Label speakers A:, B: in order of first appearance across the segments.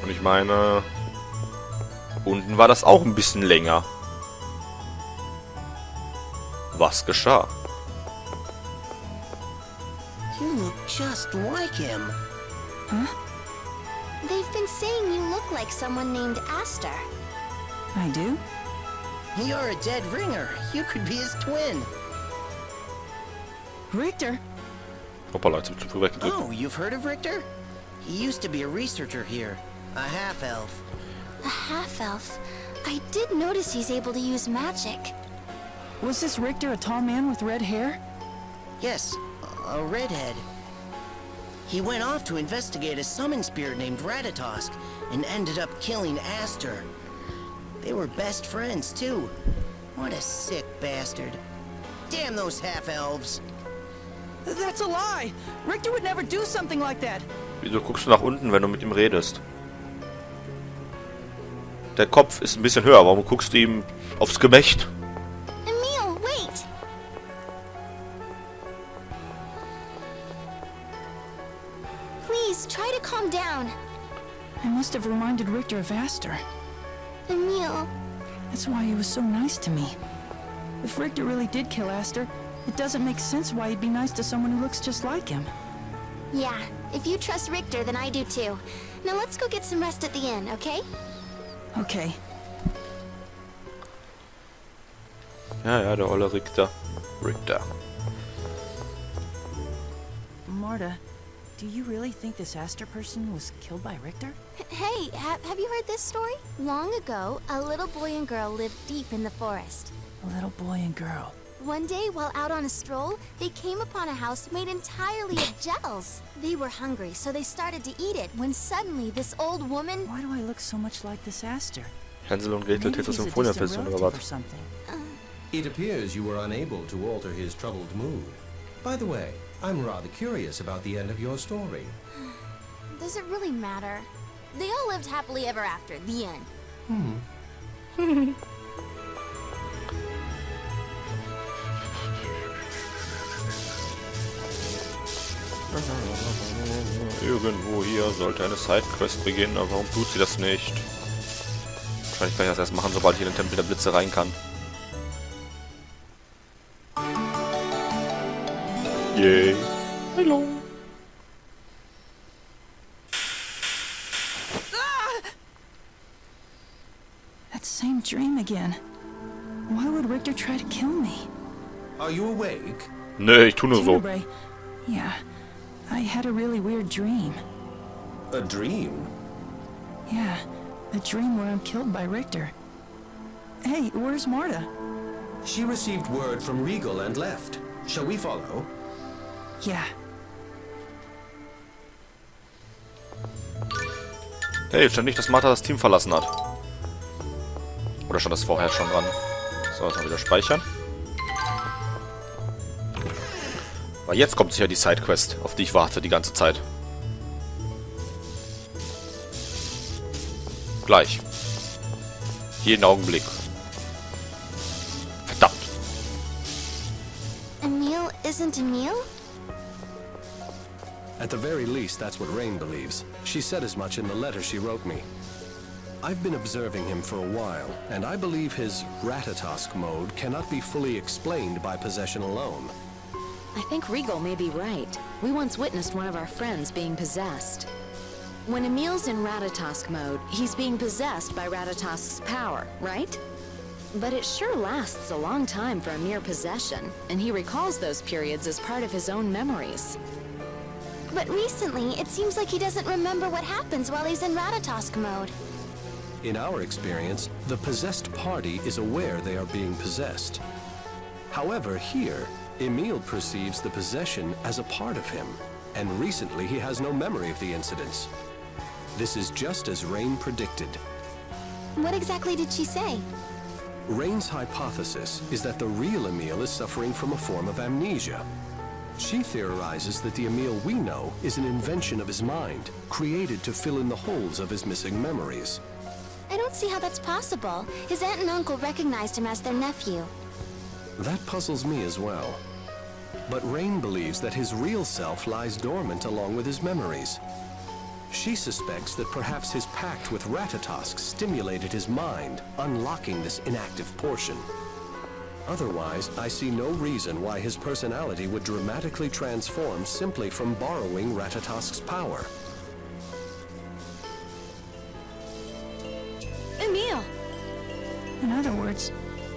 A: Und ich meine, unten war das auch ein bisschen länger. Was geschah?
B: You look just like him.
C: Huh?
D: They've been saying you look like someone named Aster.
C: I do?
B: You're a dead ringer. You could be his twin.
C: Richter?
A: Hoppala, jetzt hab ich zu früh weggedrückt.
B: Oh, you've heard of Richter? He used to be a researcher here. A half-elf.
D: A half-elf. I did notice he's able to use magic.
C: Was this Richter a tall man with red hair?
B: Yes, a redhead. He went off to investigate a summon spirit named Ratatosk and ended up killing Aster. They were best friends, too. What a sick bastard. Damn those half-elves.
C: That's a lie! Richter would never do something like that!
A: Wieso guckst du nach unten, wenn du mit ihm redest? Der Kopf ist ein bisschen höher. Warum guckst du ihm aufs Gemächt?
D: Emil, wait! Please, try to calm down.
C: I must have reminded Richter of Aster.
D: Emil,
C: That's why he was so nice to me. If Richter really did kill Aster, it doesn't make sense why he'd be nice to someone who looks just like him.
D: yeah, if you trust Richter, then I do too. Now let's go get some rest at the inn, okay?
C: Okay.
A: Ja, der olle Richter. Richter.
C: Marta, do you really think this Aster person was killed by Richter?
D: Hey, have you heard this story? Long ago, a little boy and girl lived deep in the forest.
C: A little boy and girl.
D: One day, while out on a stroll, they came upon a house made entirely of gels. They were hungry, so they started to eat it, when suddenly this old woman...
C: Why do I look so much like this Aster?
A: Hänsel und Gretel
C: Maybe
A: täter
C: he's a
A: Symphonia
C: distant
A: Version oder
C: relative or
A: was?
C: something.
E: It appears you were unable to alter his troubled mood. By the way, I'm rather curious about the end of your story.
D: Does it really matter? They all lived happily ever after, the end.
A: Irgendwo hier sollte eine Sidequest beginnen, aber warum tut sie das nicht? Wahrscheinlich kann ich das erst machen, sobald ich in den Tempel der Blitze rein kann. Yay. Hallo.
C: That same dream again. Why would Richter try to kill me?
E: Are you awake?
A: Nee, ich tu nur so.
C: Tenebrae. Yeah, I had a really weird dream.
E: A dream?
C: Yeah, a dream where I'm killed by Richter. Hey, where's Marta?
E: She received word from Regal and left. Shall we follow?
C: Yeah.
A: Hey, stand nicht, dass Martha das Team verlassen hat. Oder stand das vorher schon dran? So, jetzt mal wieder speichern. Aber jetzt kommt sicher die Sidequest, auf die ich warte die ganze Zeit. Gleich. Jeden Augenblick. Verdammt.
D: Emil isn't Emil?
F: At the very least, that's what Rain believes. She said as much in the letter she wrote me. I've been observing him for a while, and I believe his Ratatosk mode cannot be fully explained by possession alone.
G: I think Regal may be right. We once witnessed one of our friends being possessed. When Emil's in Ratatosk mode, he's being possessed by Ratatosk's power, right? But it sure lasts a long time for a mere possession, and he recalls those periods as part of his own memories.
D: But recently, it seems like he doesn't remember what happens while he's in Ratatosk mode.
F: In our experience, the possessed party is aware they are being possessed. However, here, Emil perceives the possession as a part of him, and recently he has no memory of the incidents. This is just as Rain predicted.
D: What exactly did she say?
F: Rain's hypothesis is that the real Emil is suffering from a form of amnesia. She theorizes that the Emil we know is an invention of his mind, created to fill in the holes of his missing memories.
D: I don't see how that's possible. His aunt and uncle recognized him as their nephew.
F: That puzzles me as well. But Rain believes that his real self lies dormant along with his memories. She suspects that perhaps his pact with Ratatosk stimulated his mind, unlocking this inactive portion. Otherwise, I see no reason why his personality would dramatically transform simply from borrowing Ratatosk's power.
G: Emil!
C: In other words,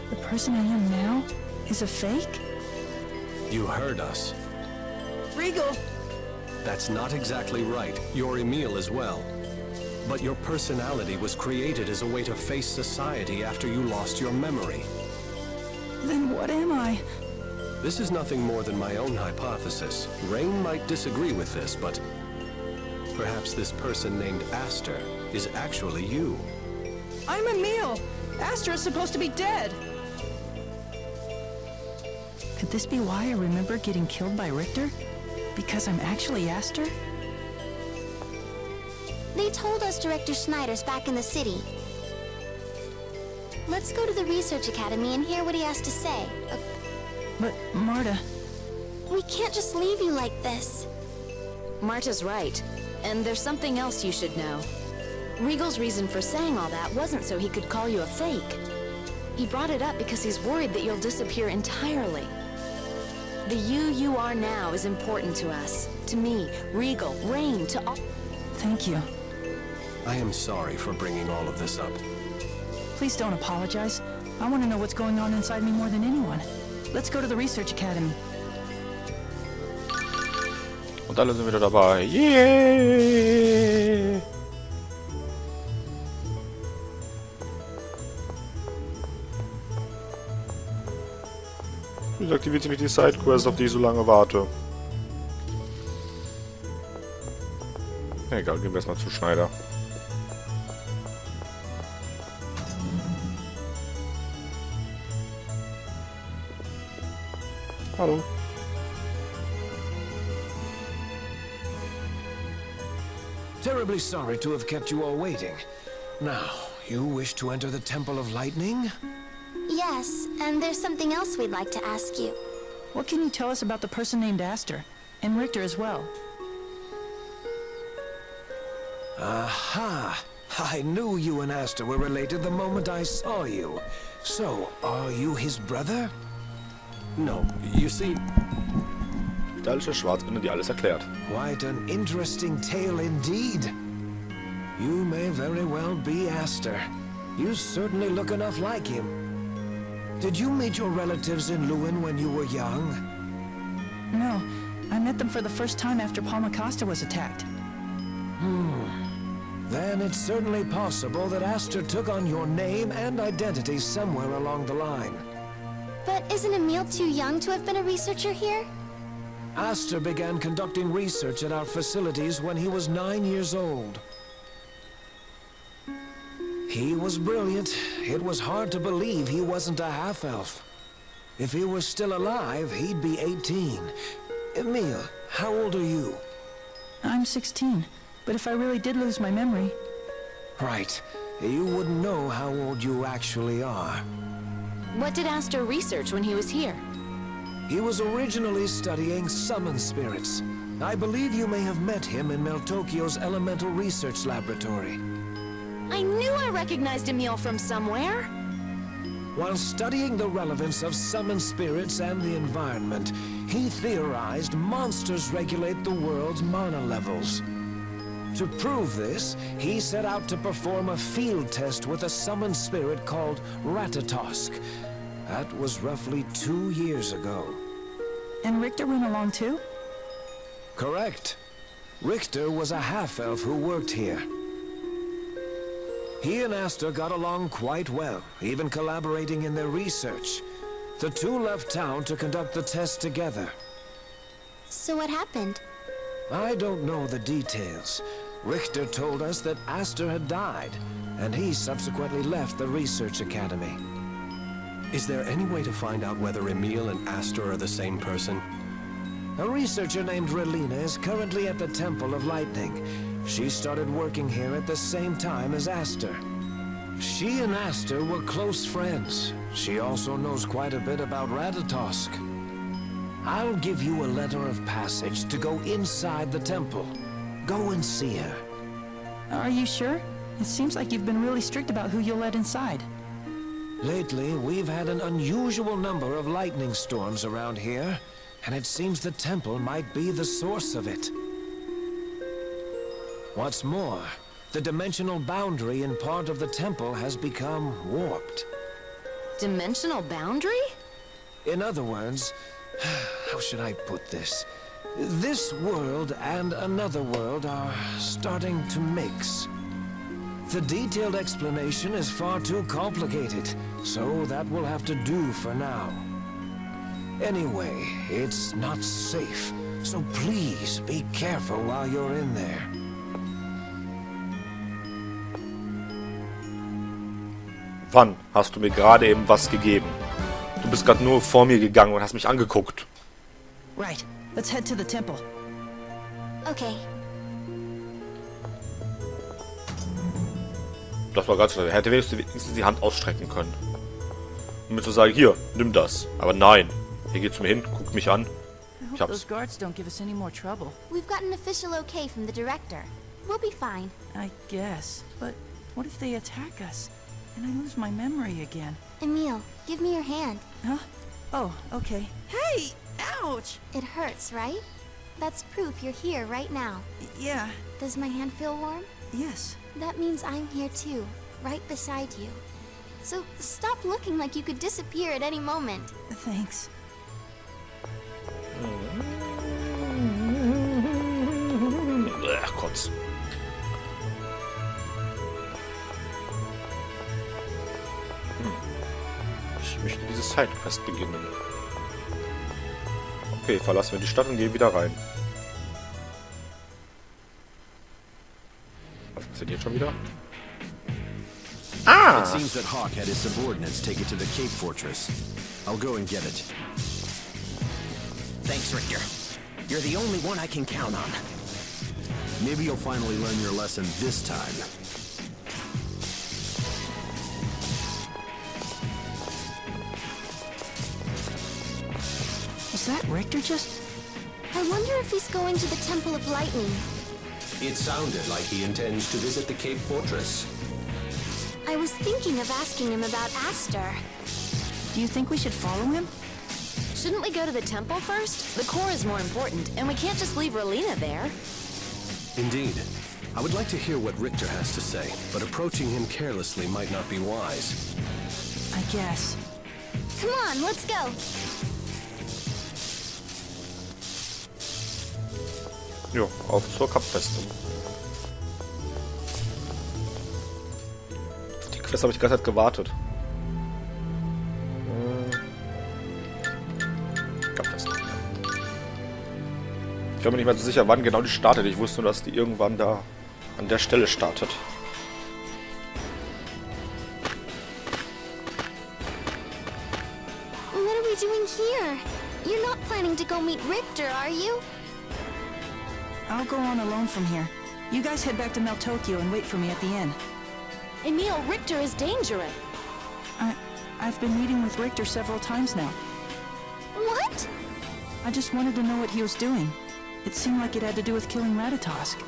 C: the person I am now is a fake?
F: You heard us.
C: Regal!
F: That's not exactly right. You're Emil as well. But your personality was created as a way to face society after you lost your memory.
C: Then what am I?
F: This is nothing more than my own hypothesis. Rain might disagree with this, but perhaps this person named Aster is actually you.
C: I'm Emil! Aster is supposed to be dead! Could this be why I remember getting killed by Richter? Because I'm actually Aster?
D: They told us Director Schneider's back in the city. Let's go to the Research Academy and hear what he has to say.
C: But, Marta...
D: We can't just leave you like this.
G: Marta's right. And there's something else you should know. Regal's reason for saying all that wasn't so he could call you a fake. He brought it up because he's worried that you'll disappear entirely. The you are now is important to us. To me, Regal, Rain, to all...
C: Thank you.
F: I am sorry for bringing all of this up.
C: Please don't apologize. I want to know what's going on inside me more than anyone. Let's go to the Research Academy.
A: Und alle sind wieder dabei. Yeah! Wieso aktiviert sie nicht die Sidequest, auf die ich so lange warte? Egal, gehen wir erstmal zu Schneider. Hallo.
H: Terribly sorry to have kept you all waiting. Now, you wish to enter the Temple of Lightning?
D: Yes, and there's something else we'd like to ask you.
C: What can you tell us about the person named Aster? And Richter as well?
H: Aha! I knew you and Aster were related the moment I saw you. So, are you his brother?
F: No, you see...
A: Die alte Schwarzbinde, die alles erklärt.
H: Quite an interesting tale indeed. You may very well be Aster. You certainly look enough like him. Did you meet your relatives in Lewin when you were young?
C: No, I met them for the first time after Palmacosta was attacked.
H: Then it's certainly possible that Aster took on your name and identity somewhere along the line.
D: But isn't Emil too young to have been a researcher here?
H: Aster began conducting research at our facilities when he was 9 years old. He was brilliant. It was hard to believe he wasn't a half-elf. If he was still alive, he'd be 18. Emil, how old are you?
C: I'm 16, but if I really did lose my memory...
H: Right. You wouldn't know how old you actually are.
G: What did Aster research when he was here?
H: He was originally studying summon spirits. I believe you may have met him in Meltokyo's Elemental Research Laboratory.
G: I knew I recognized Emil from somewhere!
H: While studying the relevance of summoned spirits and the environment, he theorized monsters regulate the world's mana levels. To prove this, he set out to perform a field test with a summoned spirit called Ratatosk. That was roughly 2 years ago.
C: And Richter went along too?
H: Correct. Richter was a half-elf who worked here. He and Aster got along quite well, even collaborating in their research. The two left town to conduct the test together.
D: So what happened?
H: I don't know the details. Richter told us that Aster had died, and he subsequently left the Research Academy.
F: Is there any way to find out whether Emil and Aster are the same person?
H: A researcher named Relina is currently at the Temple of Lightning. She started working here at the same time as Aster. She and Aster were close friends. She also knows quite a bit about Ratatosk. I'll give you a letter of passage to go inside the temple. Go and see her.
C: Are you sure? It seems like you've been really strict about who you'll let inside.
H: Lately, we've had an unusual number of lightning storms around here, and it seems the temple might be the source of it. What's more, the dimensional boundary in part of the temple has become warped.
G: Dimensional boundary?
H: In other words, how should I put this? This world and another world are starting to mix. The detailed explanation is far too complicated, so that will have to do for now. Anyway, it's not safe, so please be careful while you're in there.
A: Wann hast du mir gerade eben was gegeben? Du bist gerade nur vor mir gegangen und hast mich angeguckt.
C: Right. Let's head to the temple.
D: Okay.
A: Das war ganz schnell. Er hätte wenigstens die Hand ausstrecken können. Um mir zu sagen, hier, nimm das. Aber nein. Hier geht's mir hin, guckt mich an.
C: I
A: Ich
C: hope those
A: hab's.
C: guards don't give us any more trouble.
D: We've got an official okay from the director. We'll be fine.
C: I guess. But what if they attack us? And I lose my memory again?
D: Emil, give me your hand.
C: Huh? Oh, okay. Hey! Ouch!
D: It hurts, right? That's proof you're here right now.
C: Yeah.
D: Does my hand feel warm?
C: Yes.
D: That means I'm here too, right beside you. So stop looking like you could disappear at any moment.
C: Thanks.
A: Ach Gott. Ich möchte diese Sidequest beginnen. Okay, verlassen wir die Stadt und gehen wieder rein. Was passiert jetzt schon wieder?
F: It seems that Hawk had his subordinates take it to the Cape Fortress. I'll go and get it.
B: Thanks, Richter. You're the only one I can count on.
F: Maybe you'll finally learn your lesson this time.
C: Was that Richter just...
D: I wonder if he's going to the Temple of Lightning.
E: It sounded like he intends to visit the Cape Fortress.
D: I was thinking of asking him about Aster.
C: Do you think we should follow him?
G: Shouldn't we go to the temple first? The core is more important, and we can't just leave Relina there.
F: Indeed. I would like to hear what Richter has to say, but approaching him carelessly might not be wise.
C: I guess.
D: Come on, let's go.
A: Jo, auf zur Kapfestung. Die Quest habe ich die ganze Zeit gewartet. Kapfestung. Ich bin mir nicht mehr so sicher, wann genau die startet. Ich wusste nur, dass die irgendwann da an der Stelle startet.
D: What are we doing here? You're not planning to go meet Richter, are you?
C: I'll go on alone from here. You guys head back to Meltokyo and wait for me at the inn.
G: Emil, Richter is dangerous.
C: I've been meeting with Richter several times now.
D: What?
C: I just wanted to know what he was doing. It seemed like it had to do with killing Ratatosk.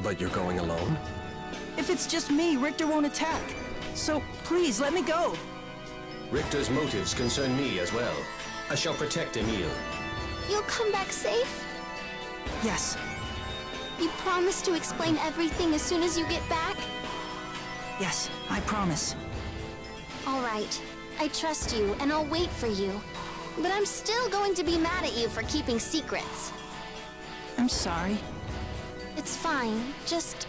F: But you're going alone?
C: If it's just me, Richter won't attack. So, please, let me go.
E: Richter's motives concern me as well. I shall protect Emil.
D: You'll come back safe?
C: Yes.
D: You promise to explain everything as soon as you get back?
C: Yes, I promise.
D: All right. I trust you, and I'll wait for you. But I'm still going to be mad at you for keeping secrets.
C: I'm sorry.
D: It's fine. Just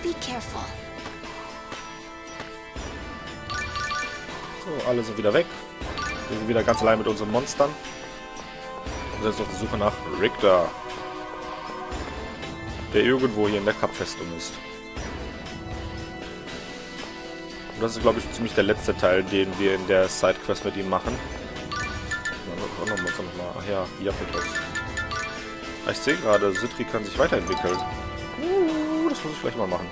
D: be careful.
A: So, alle sind wieder weg. Wir sind wieder ganz allein mit unseren Monstern. Und sind jetzt auf der Suche nach Richter. Der irgendwo hier in der Kapfestung ist. Und das ist, glaube ich, ziemlich der letzte Teil, den wir in der Sidequest mit ihm machen. Ach ja, Iapetos. Ich sehe gerade, Citri kann sich weiterentwickeln. Das muss ich vielleicht mal machen.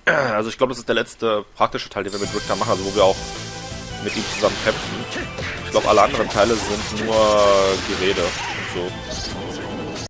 A: Also ich glaube, das ist der letzte praktische Teil, den wir mit Richter machen, also wo wir auch mit ihm zusammen kämpfen. Ich glaube, alle anderen Teile sind nur Gerede und so.